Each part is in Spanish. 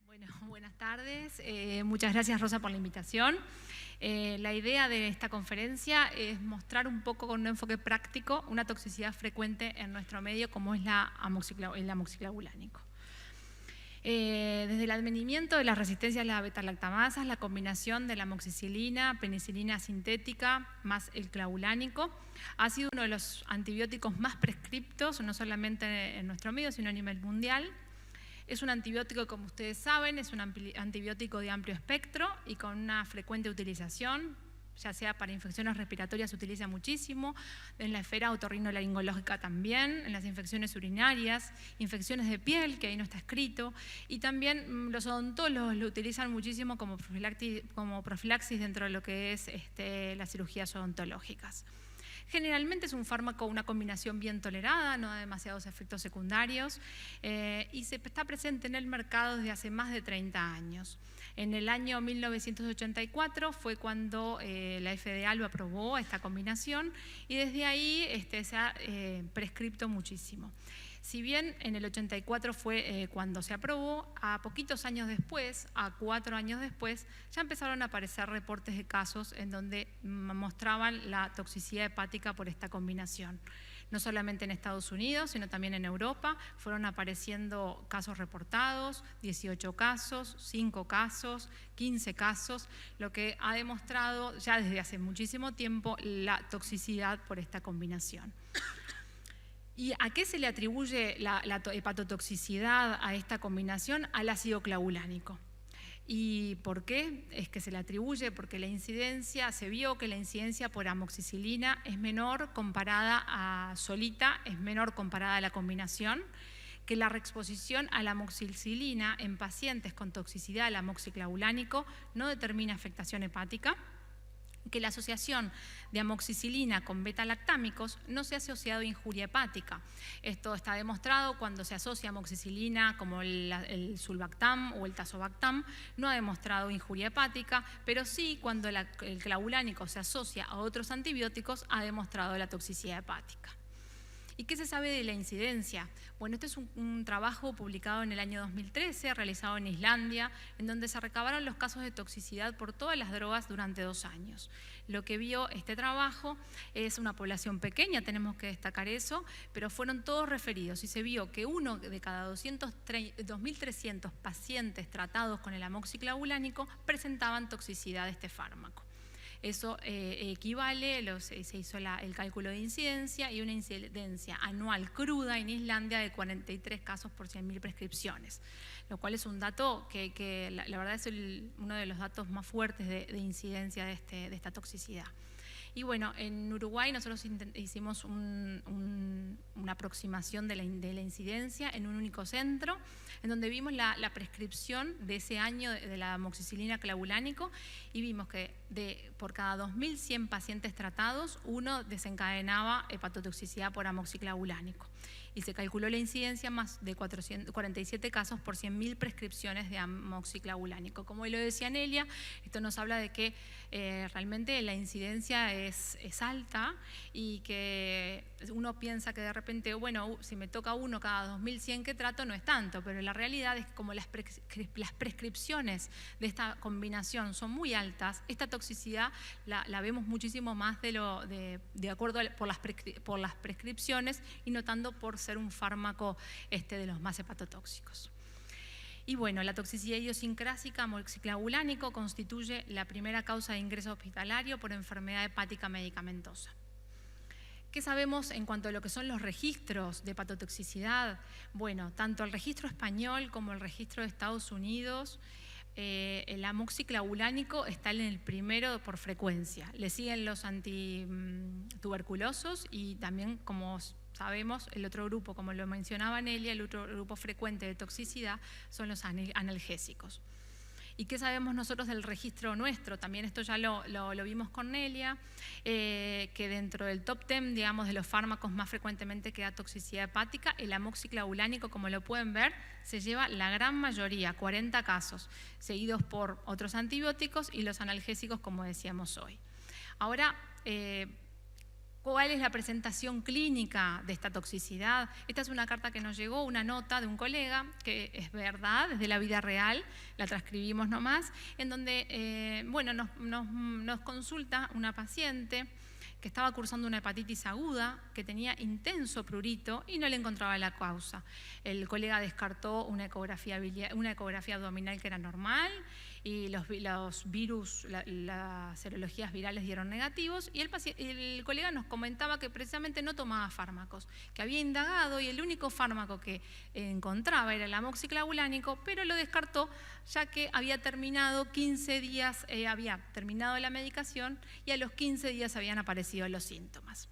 Bueno, buenas tardes. Muchas gracias, Rosa, por la invitación. La idea de esta conferencia es mostrar un poco con un enfoque práctico una toxicidad frecuente en nuestro medio como es el amoxiclavulánico. Desde el advenimiento de las resistencias a las beta-lactamasas, la combinación de la amoxicilina, penicilina sintética más el clavulánico ha sido uno de los antibióticos más prescriptos, no solamente en nuestro medio, sino a nivel mundial. Es un antibiótico, como ustedes saben, es un antibiótico de amplio espectro y con una frecuente utilización, ya sea para infecciones respiratorias se utiliza muchísimo, en la esfera otorrinolaringológica también, en las infecciones urinarias, infecciones de piel, que ahí no está escrito, y también los odontólogos lo utilizan muchísimo como profilaxis dentro de lo que es las cirugías odontológicas. Generalmente es un fármaco, una combinación bien tolerada, no da demasiados efectos secundarios y está presente en el mercado desde hace más de 30 años. En el año 1984 fue cuando la FDA lo aprobó, esta combinación, y desde ahí se ha prescripto muchísimo. Si bien en el 84 fue cuando se aprobó, a poquitos años después, a 4 años después, ya empezaron a aparecer reportes de casos en donde mostraban la toxicidad hepática por esta combinación. No solamente en Estados Unidos, sino también en Europa, fueron apareciendo casos reportados, 18 casos, 5 casos, 15 casos, lo que ha demostrado ya desde hace muchísimo tiempo la toxicidad por esta combinación. ¿Y a qué se le atribuye la hepatotoxicidad a esta combinación? Al ácido clavulánico. ¿Y por qué es que se le atribuye? Porque se vio que la incidencia por amoxicilina es menor comparada a solita, es menor comparada a la combinación, que la reexposición a la amoxicilina en pacientes con toxicidad al amoxiclavulánico no determina afectación hepática, que la asociación de amoxicilina con beta-lactámicos no se ha asociado a injuria hepática. Esto está demostrado cuando se asocia amoxicilina como el sulbactam o el tazobactam, no ha demostrado injuria hepática, pero sí cuando el clavulánico se asocia a otros antibióticos ha demostrado la toxicidad hepática. ¿Y qué se sabe de la incidencia? Bueno, este es un trabajo publicado en el año 2013, realizado en Islandia, en donde se recabaron los casos de toxicidad por todas las drogas durante 2 años. Lo que vio este trabajo es una población pequeña, tenemos que destacar eso, pero fueron todos referidos y se vio que 1 de cada 2.300 pacientes tratados con el amoxiclavulánico presentaban toxicidad de este fármaco. Eso equivale, se hizo el cálculo de incidencia y una incidencia anual cruda en Islandia de 43 casos por 100.000 prescripciones, lo cual es un dato que la verdad es uno de los datos más fuertes de incidencia de esta toxicidad. Y bueno, en Uruguay nosotros hicimos una aproximación de la incidencia en un único centro, en donde vimos la prescripción de ese año de la amoxicilina clavulánico y vimos que por cada 2.100 pacientes tratados, 1 desencadenaba hepatotoxicidad por amoxiclavulánico. Y se calculó la incidencia más de 47 casos por 100.000 prescripciones de amoxiclavulánico. Como lo decía Nelia, esto nos habla de que realmente la incidencia es alta y que uno piensa que de repente, bueno, si me toca 1 cada 2.100 que trato no es tanto, pero la realidad es que como las prescripciones de esta combinación son muy altas, esta toxicidad la vemos muchísimo más de acuerdo por las prescripciones y no tanto por ser un fármaco de los más hepatotóxicos. Y bueno, la toxicidad idiosincrásica amoxiclavulánico constituye la primera causa de ingreso hospitalario por enfermedad hepática medicamentosa. ¿Qué sabemos en cuanto a lo que son los registros de hepatotoxicidad? Bueno, tanto el registro español como el registro de Estados Unidos, el amoxiclavulánico está en el primero por frecuencia. Le siguen los antituberculosos y también, como sabemos, el otro grupo, como lo mencionaba Nelia, el otro grupo frecuente de toxicidad son los analgésicos. ¿Y qué sabemos nosotros del registro nuestro? También esto ya lo vimos con Nelia, que dentro del top 10, digamos, de los fármacos más frecuentemente que da toxicidad hepática, el amoxiclavulánico, como lo pueden ver, se lleva la gran mayoría, 40 casos, seguidos por otros antibióticos y los analgésicos, como decíamos hoy. Ahora, ¿Cuál es la presentación clínica de esta toxicidad? Esta es una carta que nos llegó, una nota de un colega, que es verdad, es de la vida real, la transcribimos nomás, en donde nos consulta una paciente que estaba cursando una hepatitis aguda, que tenía intenso prurito y no le encontraba la causa. El colega descartó una ecografía abdominal que era normal y los virus, las serologías virales dieron negativos, y el colega nos comentaba que precisamente no tomaba fármacos, que había indagado y el único fármaco que encontraba era el amoxiclavulánico, pero lo descartó ya que había terminado 15 días, había terminado la medicación y a los 15 días habían aparecido los síntomas.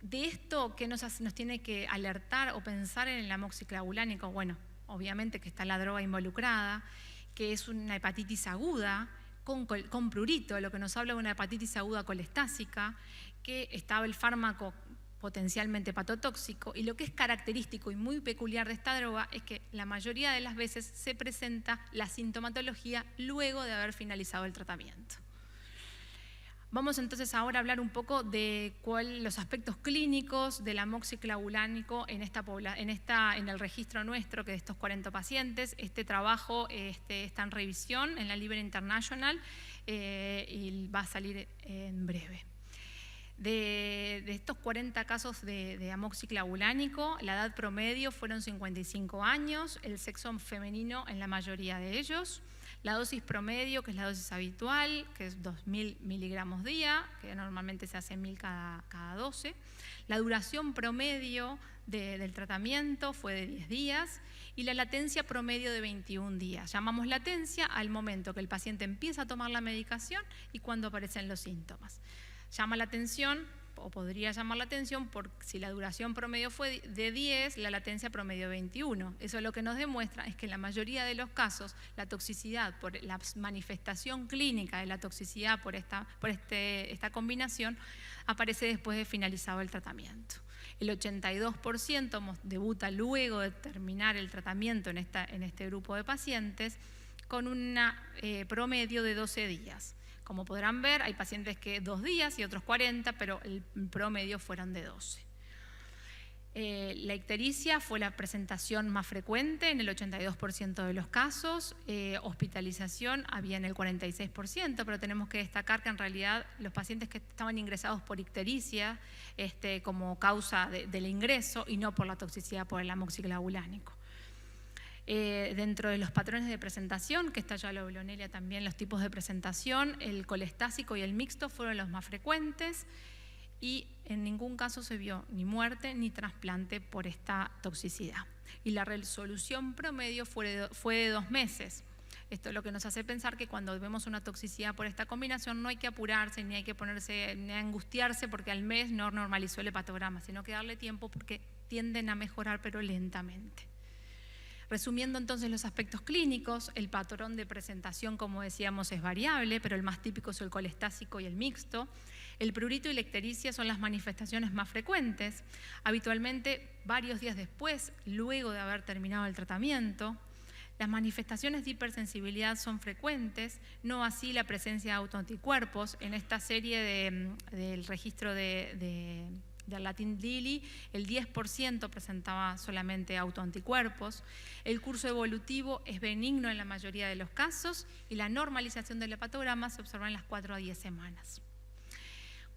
De esto, ¿qué nos tiene que alertar o pensar en el amoxiclavulánico? Bueno, obviamente que está la droga involucrada, que es una hepatitis aguda con prurito, lo que nos habla de una hepatitis aguda colestásica, que estaba el fármaco potencialmente hepatotóxico, y lo que es característico y muy peculiar de esta droga es que la mayoría de las veces se presenta la sintomatología luego de haber finalizado el tratamiento. Vamos entonces ahora a hablar un poco de los aspectos clínicos del amoxiclavulánico en el registro nuestro, que de estos 40 pacientes. Este trabajo está en revisión en la Libre International y va a salir en breve. De estos 40 casos de amoxiclavulánico, la edad promedio fueron 55 años, el sexo femenino en la mayoría de ellos. La dosis promedio, que es la dosis habitual, que es 2.000 miligramos día, que normalmente se hace 1.000 cada 12. La duración promedio del tratamiento fue de 10 días y la latencia promedio de 21 días. Llamamos latencia al momento que el paciente empieza a tomar la medicación y cuando aparecen los síntomas. Llama la atención, o podría llamar la atención, porque si la duración promedio fue de 10, la latencia promedio 21. Eso lo que nos demuestra es que en la mayoría de los casos la toxicidad, por la manifestación clínica de la toxicidad por esta combinación, aparece después de finalizado el tratamiento. El 82% debuta luego de terminar el tratamiento en este grupo de pacientes con un promedio de 12 días. Como podrán ver, hay pacientes que 2 días y otros 40, pero el promedio fueron de 12. La ictericia fue la presentación más frecuente en el 82% de los casos. Hospitalización había en el 46%, pero tenemos que destacar que en realidad los pacientes que estaban ingresados por ictericia como causa del ingreso y no por la toxicidad por el amoxiclavulánico. Dentro de los patrones de presentación, que está ya lo habló Nelia también, los tipos de presentación, el colestásico y el mixto fueron los más frecuentes y en ningún caso se vio ni muerte ni trasplante por esta toxicidad. Y la resolución promedio fue de 2 meses. Esto es lo que nos hace pensar que cuando vemos una toxicidad por esta combinación no hay que apurarse, ni hay que ponerse, ni angustiarse porque al mes no normalizó el hepatograma, sino que darle tiempo porque tienden a mejorar pero lentamente. Resumiendo entonces los aspectos clínicos, el patrón de presentación, como decíamos, es variable, pero el más típico es el colestásico y el mixto. El prurito y la ictericia son las manifestaciones más frecuentes, habitualmente varios días después, luego de haber terminado el tratamiento. Las manifestaciones de hipersensibilidad son frecuentes, no así la presencia de autoanticuerpos. En esta serie del registro del Latin Lili, el 10% presentaba solamente autoanticuerpos. El curso evolutivo es benigno en la mayoría de los casos y la normalización del hepatograma se observa en las 4 a 10 semanas.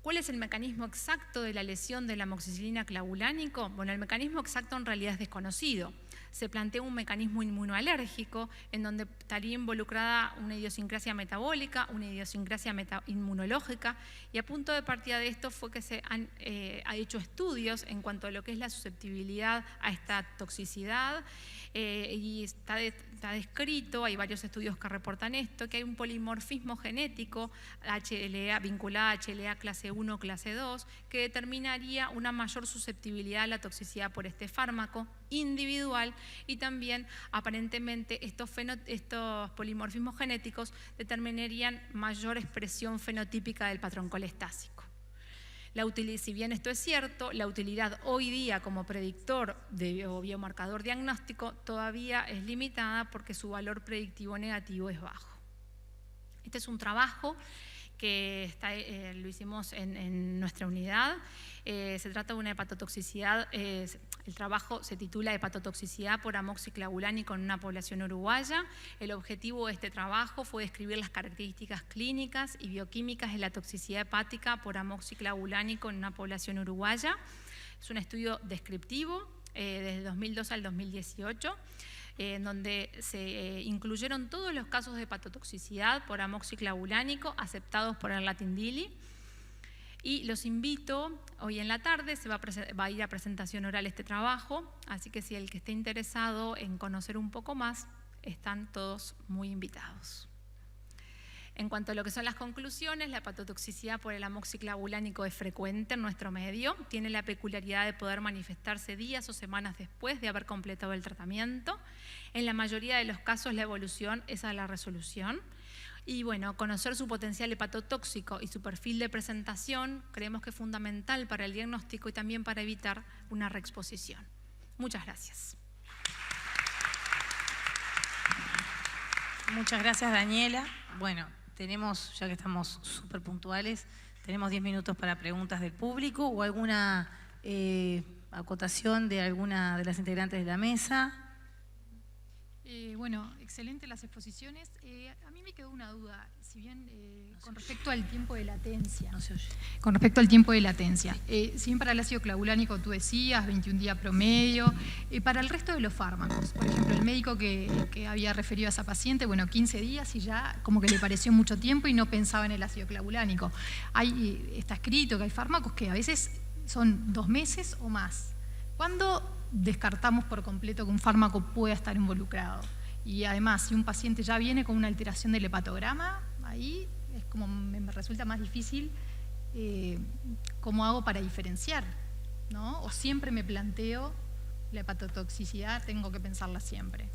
¿Cuál es el mecanismo exacto de la lesión del amoxicilina clavulánico? Bueno, el mecanismo exacto en realidad es desconocido. Se plantea un mecanismo inmunoalérgico en donde estaría involucrada una idiosincrasia metabólica, una idiosincrasia inmunológica, y a punto de partida de esto fue que se han hecho estudios en cuanto a lo que es la susceptibilidad a esta toxicidad, y está descrito, hay varios estudios que reportan esto, que hay un polimorfismo genético HLA, vinculado a HLA clase 1 o clase 2, que determinaría una mayor susceptibilidad a la toxicidad por este fármaco individual, y también aparentemente estos polimorfismos genéticos determinarían mayor expresión fenotípica del patrón colestásico. Si bien esto es cierto, la utilidad hoy día como predictor o biomarcador diagnóstico todavía es limitada porque su valor predictivo negativo es bajo. Este es un trabajo que lo hicimos en nuestra unidad. Se trata de una hepatotoxicidad, el trabajo se titula Hepatotoxicidad por amoxiclavulánico en una población uruguaya. El objetivo de este trabajo fue describir las características clínicas y bioquímicas de la toxicidad hepática por amoxiclavulánico en una población uruguaya. Es un estudio descriptivo desde 2002 al 2018, en donde se incluyeron todos los casos de hepatotoxicidad por amoxiclavulánico aceptados por el Latin DILI. Y los invito, hoy en la tarde va a ir a presentación oral este trabajo, así que si el que esté interesado en conocer un poco más, están todos muy invitados. En cuanto a lo que son las conclusiones, la hepatotoxicidad por el amoxiclavulánico es frecuente en nuestro medio, tiene la peculiaridad de poder manifestarse días o semanas después de haber completado el tratamiento. En la mayoría de los casos la evolución es a la resolución. Y bueno, conocer su potencial hepatotóxico y su perfil de presentación creemos que es fundamental para el diagnóstico y también para evitar una reexposición. Muchas gracias. Muchas gracias, Daniela. Bueno, tenemos, ya que estamos súper puntuales, tenemos 10 minutos para preguntas del público o alguna acotación de alguna de las integrantes de la mesa. Bueno, excelente las exposiciones. A mí me quedó una duda, si bien con respecto al tiempo de latencia. No se oye. Con respecto al tiempo de latencia. Si bien para el ácido clavulánico tú decías 21 días promedio, para el resto de los fármacos, por ejemplo, el médico que había referido a esa paciente, bueno, 15 días y ya como que le pareció mucho tiempo y no pensaba en el ácido clavulánico. Está escrito que hay fármacos que a veces son 2 meses o más. ¿Cuándo descartamos por completo que un fármaco pueda estar involucrado? Y además, si un paciente ya viene con una alteración del hepatograma, ahí es como me resulta más difícil cómo hago para diferenciar, ¿no? O siempre me planteo la hepatotoxicidad, tengo que pensarla siempre.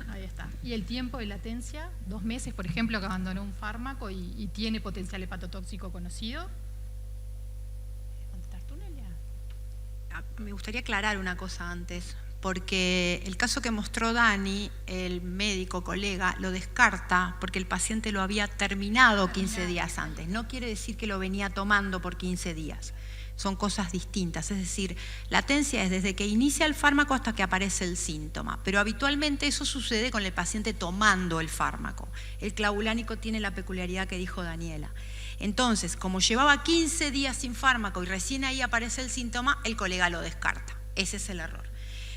Ahí está. Y el tiempo de latencia, 2 meses, por ejemplo, que abandonó un fármaco y tiene potencial hepatotóxico conocido. Me gustaría aclarar una cosa antes, porque el caso que mostró Dani, el médico colega, lo descarta porque el paciente lo había terminado 15 días antes. No quiere decir que lo venía tomando por 15 días. Son cosas distintas. Es decir, latencia es desde que inicia el fármaco hasta que aparece el síntoma. Pero habitualmente eso sucede con el paciente tomando el fármaco. El clavulánico tiene la peculiaridad que dijo Daniela. Entonces, como llevaba 15 días sin fármaco y recién ahí aparece el síntoma, el colega lo descarta. Ese es el error.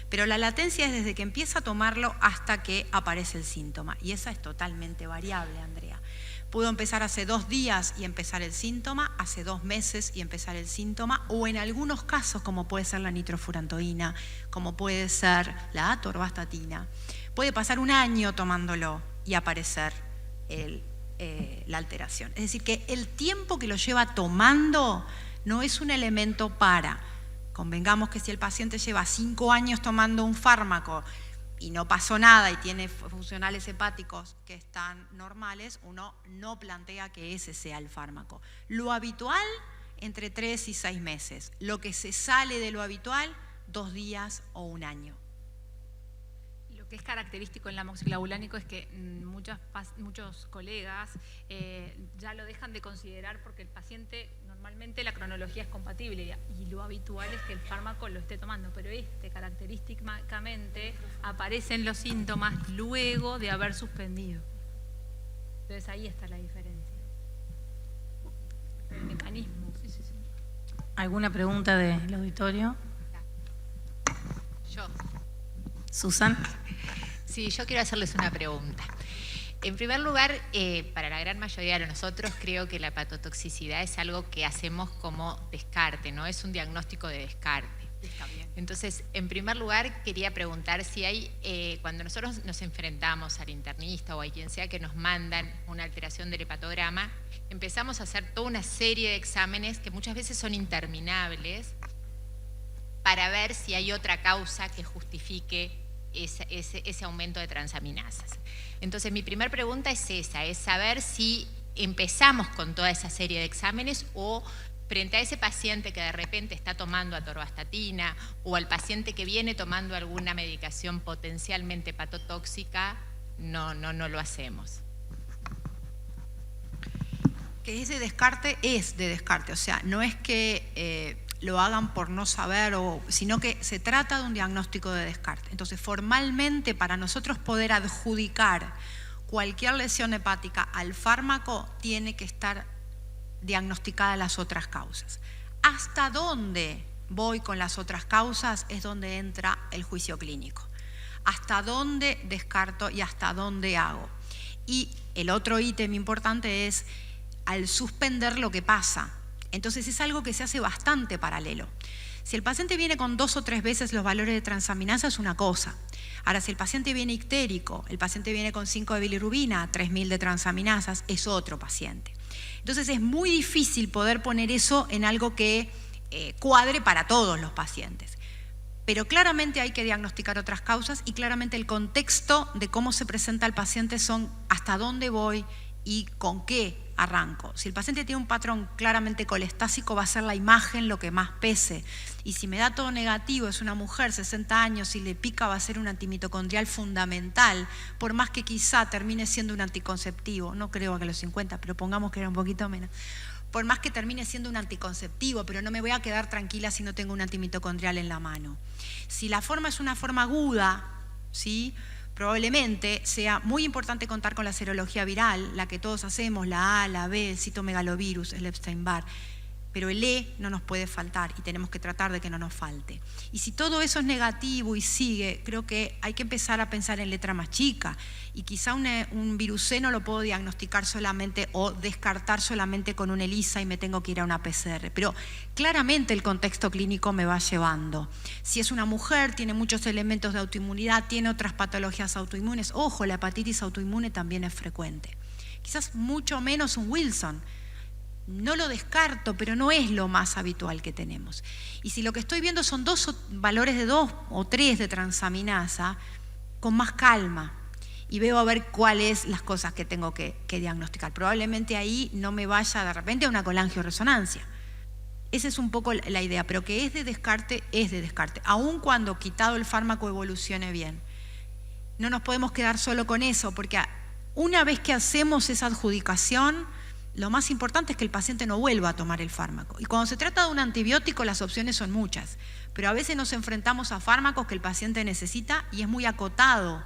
Pero la latencia es desde que empieza a tomarlo hasta que aparece el síntoma. Y esa es totalmente variable, Andrea. Pudo empezar hace 2 días y empezar el síntoma, hace 2 meses y empezar el síntoma, o en algunos casos, como puede ser la nitrofurantoína, como puede ser la atorvastatina, puede pasar 1 año tomándolo y aparecer la alteración. Es decir, que el tiempo que lo lleva tomando no es un elemento para. Convengamos que si el paciente lleva 5 años tomando un fármaco y no pasó nada y tiene funcionales hepáticos que están normales, uno no plantea que ese sea el fármaco. Lo habitual, entre 3 y 6 meses. Lo que se sale de lo habitual, 2 días o 1 año. Lo que es característico en el amoxiclavulánico es que muchos colegas ya lo dejan de considerar porque el paciente, normalmente la cronología es compatible y lo habitual es que el fármaco lo esté tomando, pero característicamente aparecen los síntomas luego de haber suspendido. Entonces ahí está la diferencia. El mecanismo. Sí. ¿Alguna pregunta del auditorio? Yo. Susan. Sí, yo quiero hacerles una pregunta. En primer lugar, para la gran mayoría de nosotros creo que la hepatotoxicidad es algo que hacemos como descarte, ¿no? Es un diagnóstico de descarte. Está bien. Entonces, en primer lugar, quería preguntar si hay, cuando nosotros nos enfrentamos al internista o a quien sea que nos mandan una alteración del hepatograma, empezamos a hacer toda una serie de exámenes que muchas veces son interminables para ver si hay otra causa que justifique ese aumento de transaminasas. Entonces, mi primera pregunta es esa, es saber si empezamos con toda esa serie de exámenes o frente a ese paciente que de repente está tomando atorvastatina o al paciente que viene tomando alguna medicación potencialmente hepatotóxica, no lo hacemos. Que es de descarte, o sea, no es que lo hagan por no saber, sino que se trata de un diagnóstico de descarte. Entonces, formalmente, para nosotros poder adjudicar cualquier lesión hepática al fármaco, tiene que estar diagnosticada las otras causas. ¿Hasta dónde voy con las otras causas? Es donde entra el juicio clínico. ¿Hasta dónde descarto y hasta dónde hago? Y el otro ítem importante es al suspender lo que pasa. Entonces es algo que se hace bastante paralelo. Si el paciente viene con 2 o 3 veces los valores de transaminasa es una cosa. Ahora, si el paciente viene ictérico, el paciente viene con 5 de bilirrubina, 3000 de transaminasas, es otro paciente. Entonces es muy difícil poder poner eso en algo que cuadre para todos los pacientes. Pero claramente hay que diagnosticar otras causas y claramente el contexto de cómo se presenta el paciente son hasta dónde voy y con qué arranco. Si el paciente tiene un patrón claramente colestásico, va a ser la imagen lo que más pese. Y si me da todo negativo, es una mujer, 60 años, y le pica, va a ser un antimitocondrial fundamental, por más que quizá termine siendo un anticonceptivo. No creo que a los 50, pero pongamos que era un poquito menos. Por más que termine siendo un anticonceptivo, pero no me voy a quedar tranquila si no tengo un antimitocondrial en la mano. Si la forma es una forma aguda, ¿sí?, probablemente sea muy importante contar con la serología viral, la que todos hacemos, la A, la B, el citomegalovirus, el Epstein-Barr, pero el E no nos puede faltar y tenemos que tratar de que no nos falte. Y si todo eso es negativo y sigue, creo que hay que empezar a pensar en letra más chica y quizá un virus C no lo puedo diagnosticar solamente o descartar solamente con un ELISA y me tengo que ir a una PCR, pero claramente el contexto clínico me va llevando. Si es una mujer, tiene muchos elementos de autoinmunidad, tiene otras patologías autoinmunes, ojo, la hepatitis autoinmune también es frecuente. Quizás mucho menos un Wilson. No lo descarto, pero no es lo más habitual que tenemos. Y si lo que estoy viendo son valores de 2 o 3 de transaminasa, con más calma. Y veo a ver cuáles las cosas que tengo que diagnosticar. Probablemente ahí no me vaya de repente a una colangioresonancia. Esa es un poco la idea, pero que es de descarte, aun cuando quitado el fármaco evolucione bien. No nos podemos quedar solo con eso, porque una vez que hacemos esa adjudicación, lo más importante es que el paciente no vuelva a tomar el fármaco. Y cuando se trata de un antibiótico, las opciones son muchas, pero a veces nos enfrentamos a fármacos que el paciente necesita y es muy acotado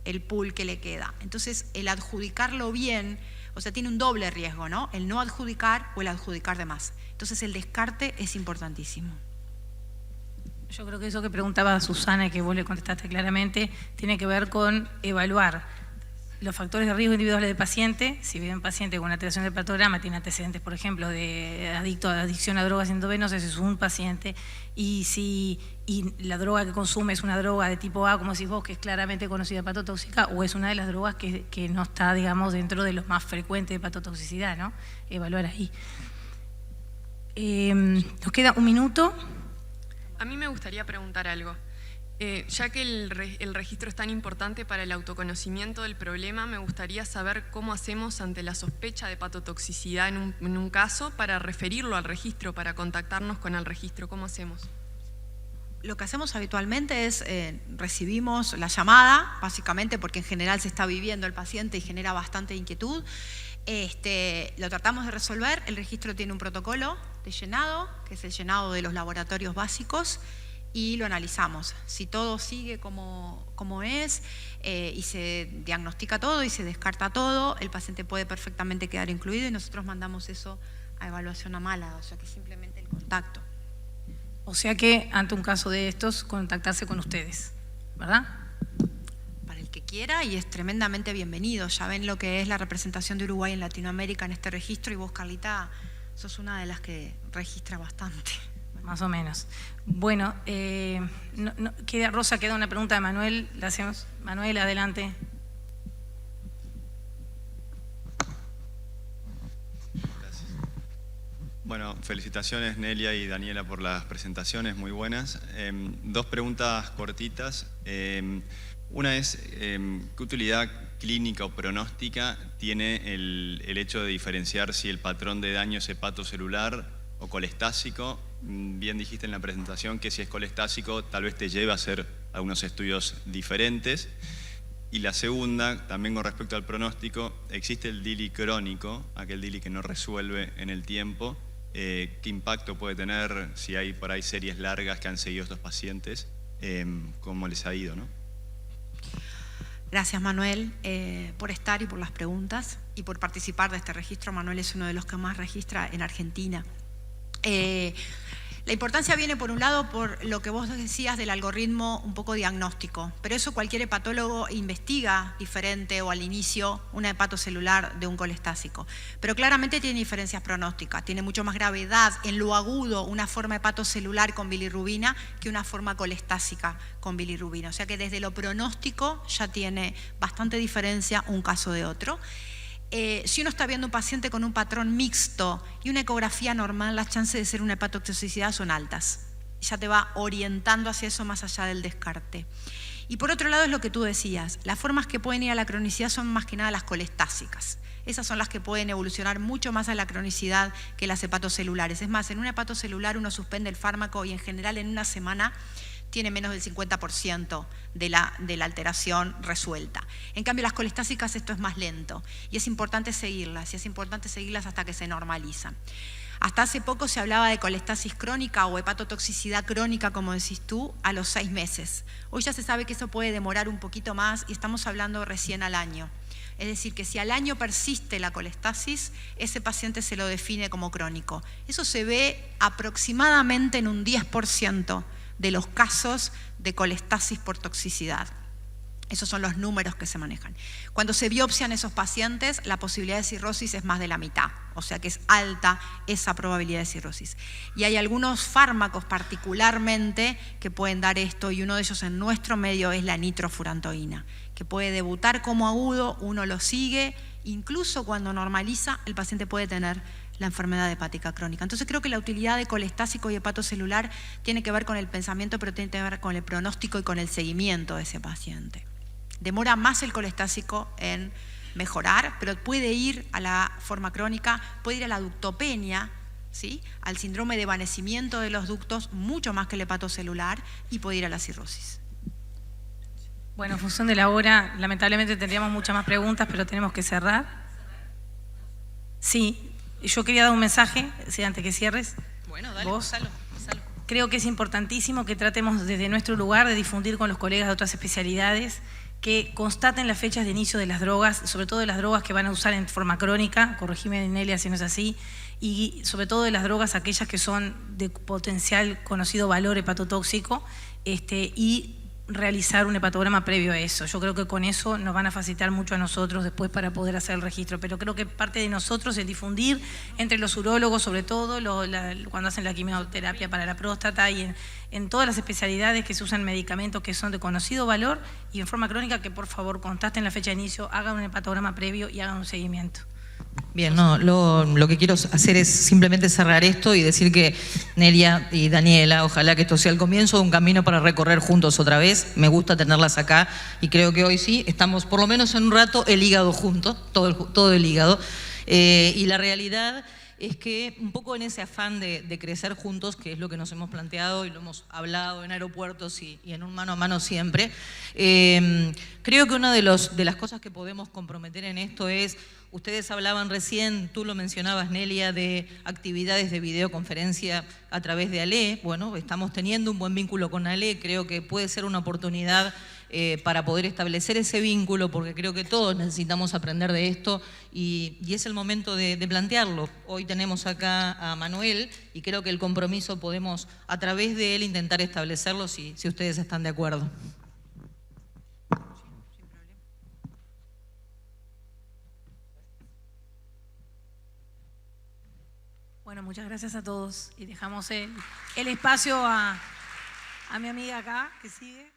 el pool que le queda. Entonces, el adjudicarlo bien, o sea, tiene un doble riesgo, ¿no? El no adjudicar o el adjudicar de más. Entonces, el descarte es importantísimo. Yo creo que eso que preguntaba Susana y que vos le contestaste claramente, tiene que ver con evaluar los factores de riesgo individuales del paciente. Si viene un paciente con una alteración del hepatograma, tiene antecedentes, por ejemplo, de adicción a drogas endovenosas, ese es un paciente. Y la droga que consume es una droga de tipo A, como decís vos, que es claramente conocida hepatotóxica, o es una de las drogas que no está, digamos, dentro de lo más frecuente de hepatotoxicidad, ¿no? Evaluar ahí. Nos queda un minuto. A mí me gustaría preguntar algo. Ya que el registro es tan importante para el autoconocimiento del problema, me gustaría saber cómo hacemos ante la sospecha de hepatotoxicidad en un caso para referirlo al registro, para contactarnos con el registro. ¿Cómo hacemos? Lo que hacemos habitualmente es recibimos la llamada, básicamente porque en general se está viviendo el paciente y genera bastante inquietud. Lo tratamos de resolver. El registro tiene un protocolo de llenado, que es el llenado de los laboratorios básicos, y lo analizamos. Si todo sigue como es y se diagnostica todo y se descarta todo, el paciente puede perfectamente quedar incluido y nosotros mandamos eso a evaluación a Málaga, o sea que simplemente el contacto. O sea que ante un caso de estos, contactarse con ustedes, ¿verdad? Para el que quiera y es tremendamente bienvenido. Ya ven lo que es la representación de Uruguay en Latinoamérica en este registro y vos, Carlita, sos una de las que registra bastante. Más o menos. Bueno, Rosa, queda una pregunta de Manuel. La hacemos. Manuel, adelante. Gracias. Bueno, felicitaciones Nelia y Daniela por las presentaciones, muy buenas. 2 preguntas cortitas. Una es, ¿qué utilidad clínica o pronóstica tiene el hecho de diferenciar si el patrón de daño es hepatocelular o colestásico? Bien dijiste en la presentación que si es colestásico tal vez te lleve a hacer algunos estudios diferentes. Y la segunda, también con respecto al pronóstico, existe el DILI crónico, aquel DILI que no resuelve en el tiempo. ¿Qué impacto puede tener si hay por ahí series largas que han seguido estos pacientes? ¿Cómo les ha ido, no? Gracias, Manuel, por estar y por las preguntas y por participar de este registro. Manuel es uno de los que más registra en Argentina. La importancia viene, por un lado, por lo que vos decías del algoritmo un poco diagnóstico, pero eso cualquier hepatólogo investiga diferente o al inicio una hepatocelular de un colestásico. Pero claramente tiene diferencias pronósticas, tiene mucho más gravedad en lo agudo una forma hepatocelular con bilirrubina que una forma colestásica con bilirrubina. O sea que desde lo pronóstico ya tiene bastante diferencia un caso de otro. Si uno está viendo un paciente con un patrón mixto y una ecografía normal, las chances de ser una hepatotoxicidad son altas. Ya te va orientando hacia eso más allá del descarte. Y por otro lado es lo que tú decías, las formas que pueden ir a la cronicidad son más que nada las colestásicas. Esas son las que pueden evolucionar mucho más a la cronicidad que las hepatocelulares. Es más, en una hepatocelular uno suspende el fármaco y en general en una semana tiene menos del 50% de la alteración resuelta. En cambio, las colestásicas esto es más lento y es importante seguirlas, y es importante seguirlas hasta que se normalizan. Hasta hace poco se hablaba de colestasis crónica o hepatotoxicidad crónica, como decís tú, a los 6 meses. Hoy ya se sabe que eso puede demorar un poquito más y estamos hablando recién al año. Es decir, que si al año persiste la colestasis, ese paciente se lo define como crónico. Eso se ve aproximadamente en un 10% de los casos de colestasis por toxicidad. Esos son los números que se manejan. Cuando se biopsian esos pacientes, la posibilidad de cirrosis es más de la mitad, o sea que es alta esa probabilidad de cirrosis. Y hay algunos fármacos particularmente que pueden dar esto, y uno de ellos en nuestro medio es la nitrofurantoína, que puede debutar como agudo, uno lo sigue, incluso cuando normaliza, el paciente puede tener la enfermedad hepática crónica. Entonces creo que la utilidad de colestásico y hepatocelular tiene que ver con el pensamiento, pero tiene que ver con el pronóstico y con el seguimiento de ese paciente. Demora más el colestásico en mejorar, pero puede ir a la forma crónica, puede ir a la ductopenia, ¿sí?, al síndrome de evanescimiento de los ductos, mucho más que el hepatocelular, y puede ir a la cirrosis. Bueno, en función de la hora, lamentablemente tendríamos muchas más preguntas, pero tenemos que cerrar. Sí. Yo quería dar un mensaje, antes que cierres. Bueno, dale, vos. pasalo. Creo que es importantísimo que tratemos desde nuestro lugar de difundir con los colegas de otras especialidades, que constaten las fechas de inicio de las drogas, sobre todo de las drogas que van a usar en forma crónica, corregime Nelia si no es así, y sobre todo de las drogas aquellas que son de potencial conocido valor hepatotóxico, y realizar un hepatograma previo a eso. Yo creo que con eso nos van a facilitar mucho a nosotros después para poder hacer el registro, pero creo que parte de nosotros es difundir entre los urólogos, sobre todo cuando hacen la quimioterapia para la próstata y en todas las especialidades que se usan medicamentos que son de conocido valor y en forma crónica, que por favor constaten la fecha de inicio, hagan un hepatograma previo y hagan un seguimiento. Bien, no, lo que quiero hacer es simplemente cerrar esto y decir que Nelia y Daniela, ojalá que esto sea el comienzo de un camino para recorrer juntos otra vez. Me gusta tenerlas acá y creo que hoy sí, estamos por lo menos en un rato el hígado juntos, todo el hígado. Y la realidad es que un poco en ese afán de crecer juntos, que es lo que nos hemos planteado y lo hemos hablado en aeropuertos y en un mano a mano siempre, creo que una de las cosas que podemos comprometer en esto es, ustedes hablaban recién, tú lo mencionabas Nelia, de actividades de videoconferencia a través de ALE. Bueno, estamos teniendo un buen vínculo con ALE, creo que puede ser una oportunidad para poder establecer ese vínculo, porque creo que todos necesitamos aprender de esto y es el momento de plantearlo. Hoy tenemos acá a Manuel y creo que el compromiso podemos a través de él intentar establecerlo si ustedes están de acuerdo. Bueno, muchas gracias a todos y dejamos el espacio a mi amiga acá que sigue.